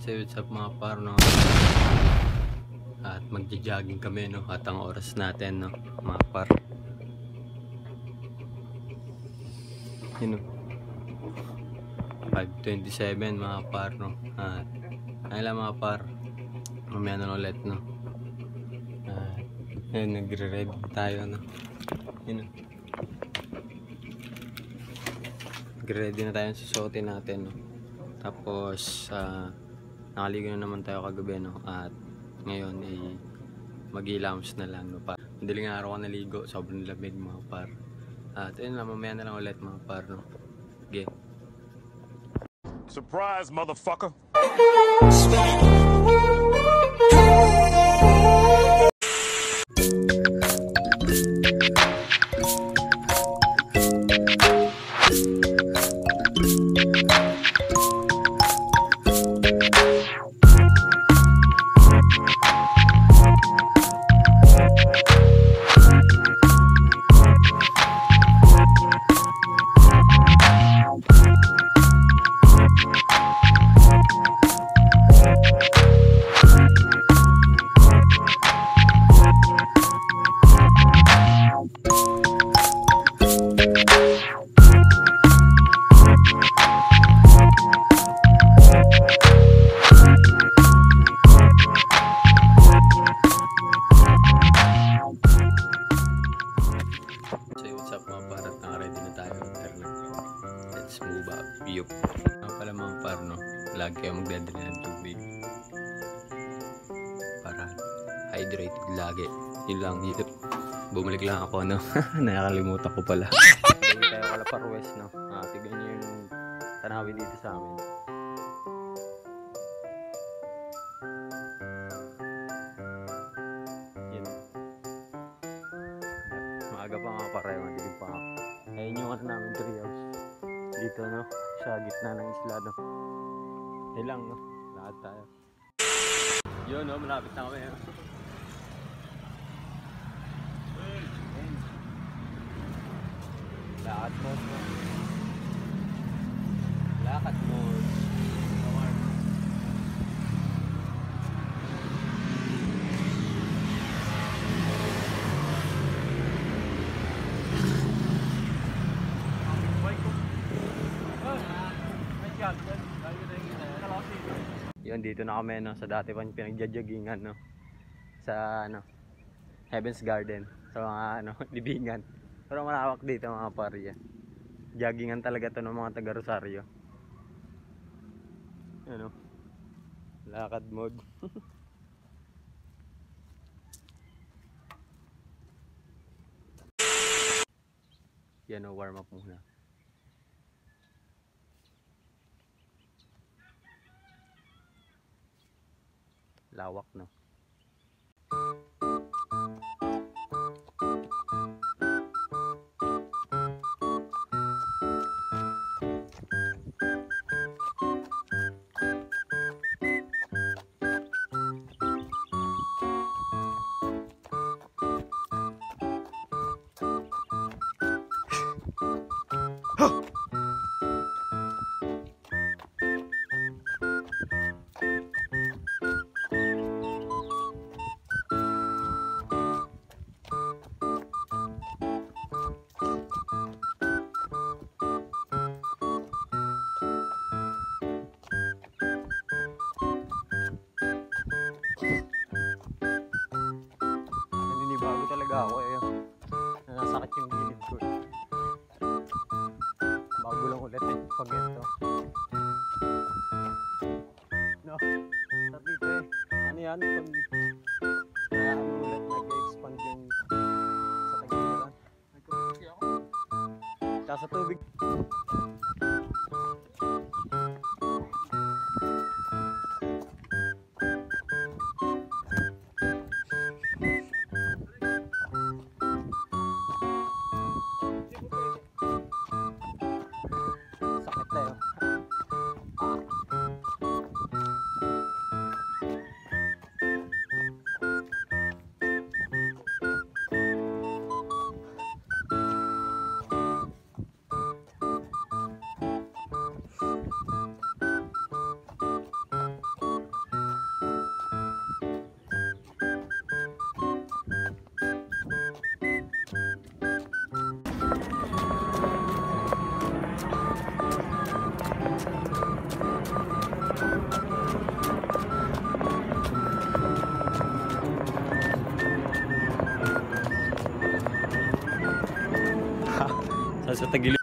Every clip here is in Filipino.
So what's up mga par, no? At magja-jogging kami, no? At ang oras natin, no? Mga par, yun, no? 5:27 mga par, no? At ayun mga par, mamaya na ulit, no? At ayun, nagre-ready tayo, no? Yun, no? Nagre-ready na tayo, susuotin natin, no? Tapos nakaligo na naman tayo kagabi, no? At ngayon ay mag-i-lounge na lang, no? Madaling araw ka naligo, sobrang lamig mga par. At ayun lang, mamaya na lang ulit mga par, no? Okay. Surprise, motherfucker! Let's move up. Yup. Ang pala mga par, no? Lagi kayo magdadala ng tubig para hydrated lagi. Yun lang. Yup. Bumalik lang ako, no? Nakakalimutan ko pala. Gawin tayo kala Parwes, no? Tignan nyo yung tanawin dito sa amin. Yun. Maaga pa nga pareho. Madilim pa ako. Ayun yung ano namin, treehouse. Dito, no? Sa gitna ng isla, no? Ayun lang, no? Lakad tayo. Yun, no? Malapit na kami, no? Lakad mode, no? Lakad mode. Yun, dito na kami, no, sa dati pang pinagja-joggingan, no, sa ano, Heaven's Garden, sa mga ano, libingan. Pero malawak dito mga parya. Joggingan talaga to ng mga taga Rosario. Ano, lakad mode. Yan, no, warm up muna. Lawak, no? Bago talaga ako eh. Nasakit yung gilid ko eh. Bago lang ulit eh. Pag ito. No. Sarap dito eh. Ano yan? Pag ulit nag-expand yung sa tagiliran. Nagkaroon ako. Tsaka sa tubig. tagilid.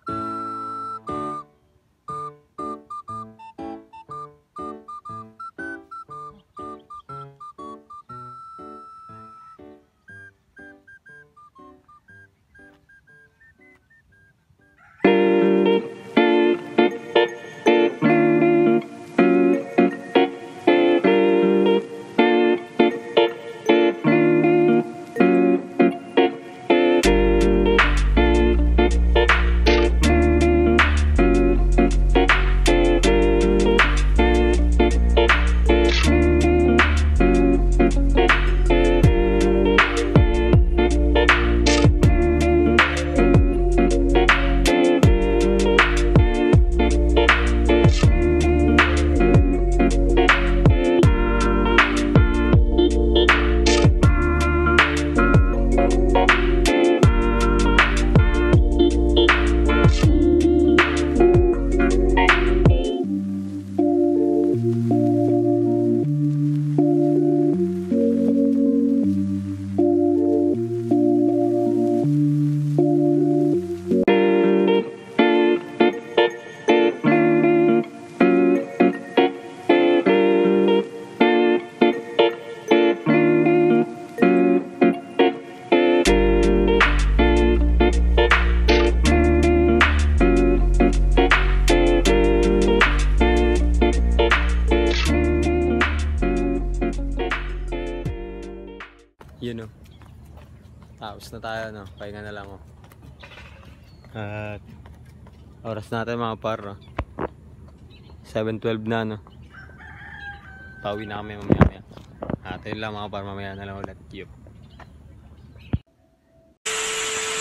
Yun o. Tapos na tayo, no? Pahinga na lang, oh. At oras natin mga par, no? 7:12 na, no? Pauwi na kami mamaya. At yun lang mga par, mamaya na lang ulit. Yup.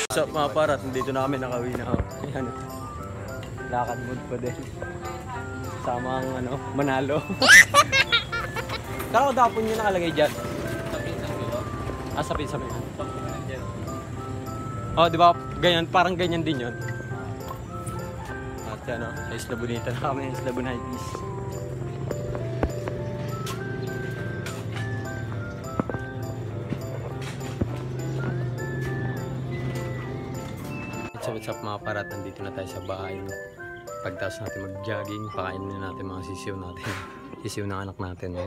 What's up mga par? At nandito na kami, nakauwi na, oh. Ayan, lakad mood pa din. Sama ang ano, Manalo. Kala ko dapat nyo nakalagay dyan. Sabi. Oh, di ba? Ganyan, parang ganyan din 'yon. At yan, oh, sa Isla Bonita na kami, Isla Bonitis. What's up mga parat, nandito na tayo sa bahay, no? Pagtas natin mag-jogging, pakainin na natin mga sisiw natin. Sisiw ng anak natin, no?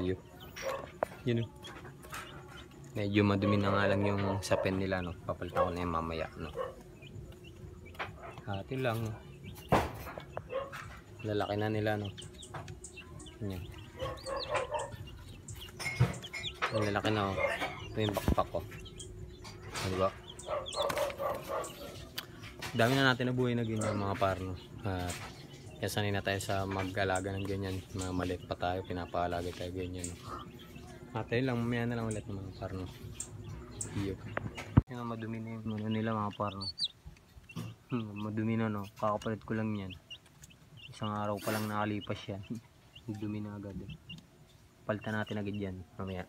Yun, medyo madumi na nga lang yung sapin nila, no? Papalitan ko na yung mamaya, no? Hati lang, no? Lalaki na nila, no? Yan. Ang lalaki na, oh. Ito yung bakpak ko. Diba? Dami na natin na buhay na ganyan mga parno. At sanay na tayo sa mag-alaga ng ganyan. Mga maliit pa tayo, pinapaalaga tayo ganyan. At yun lang, mamaya na lang ulit ng mga parno. Iyo. Yung madumi na yung ano nila mga parno. Madumi na, no? Kakapalit ko lang yan. Isang araw pa lang nakalipas yan. Dumi na agad. Palitan natin agad yan mamaya.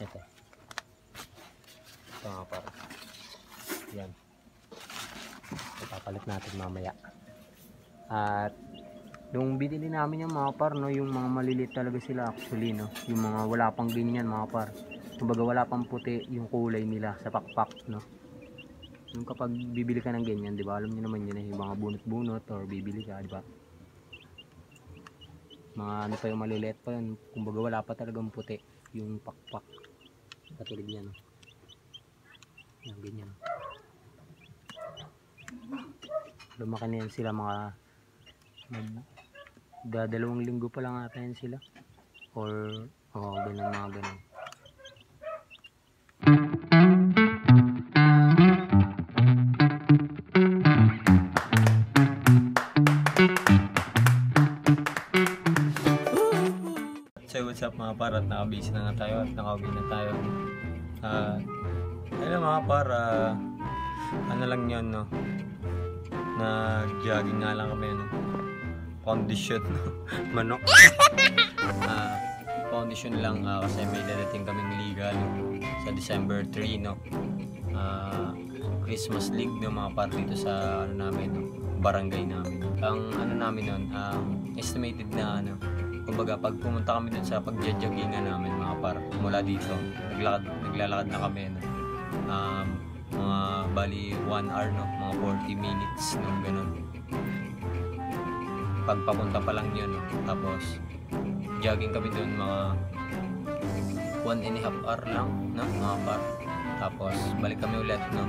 Ito mga parno. Yan. Ipapalit natin mamaya. At yung binili namin yung mga par, no, yung mga maliliit talaga sila actually, no, yung mga wala pang ganyan mga par, kumbaga wala pang puti yung kulay nila sa pakpak, no. Yung kapag bibili ka ng ganyan, di ba, alam niyo naman yun, yung mga bunot-bunot or bibili ka, di ba, mga ano pa yung maliliit pa yun, kumbaga wala pa talagang puti yung pakpak, katulad yan, no. Yan, ganyan. Lumaki na yan sila mga dalawang linggo pa lang ata yan sila, or ganun, mga ganun. So what's up mga par, at nakabisi na nga tayo at nakauwi na tayo. Ayun mga par, ano lang yun, no, nag-jogging nga lang kami, no, condition, manok. Condition lang, kasi may dadating kaming liga, no, sa December 3, no, Christmas League, no, mga par, dito sa ano namin, no, barangay namin. Ang ano namin nun, estimated na ano, kumbaga pag pumunta kami dun sa pag-joggingan namin mga par, mula dito naglalakad na kami, no, mga bali 1 hour no, mga 40 minutes no, ganun. Pagpapunta pa lang yun no. Tapos jogging kami dun mga 1.5 hour lang no, mga par. Tapos balik kami ulit no,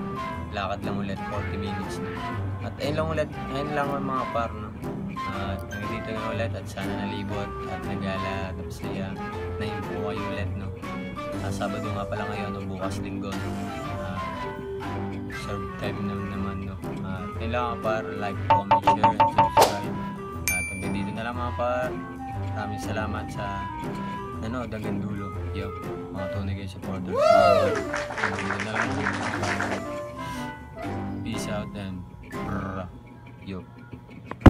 lakad lang ulit 40 minutes no. At ayun lang ang mga par no. At nandito na ulit at sana nalibot at nagala at masaya na-improve kayo ulit no. Sabado nga pala ngayon no, bukas linggo no. Serve time naman no. Kailangan par like, comment, share, and subscribe. At hanggang dito na lang mga par. Maraming salamat sa nanood hanggang dulo. Yo, mga tunay kayo supporters. Hanggang dito na lang mga par. Peace out and yo.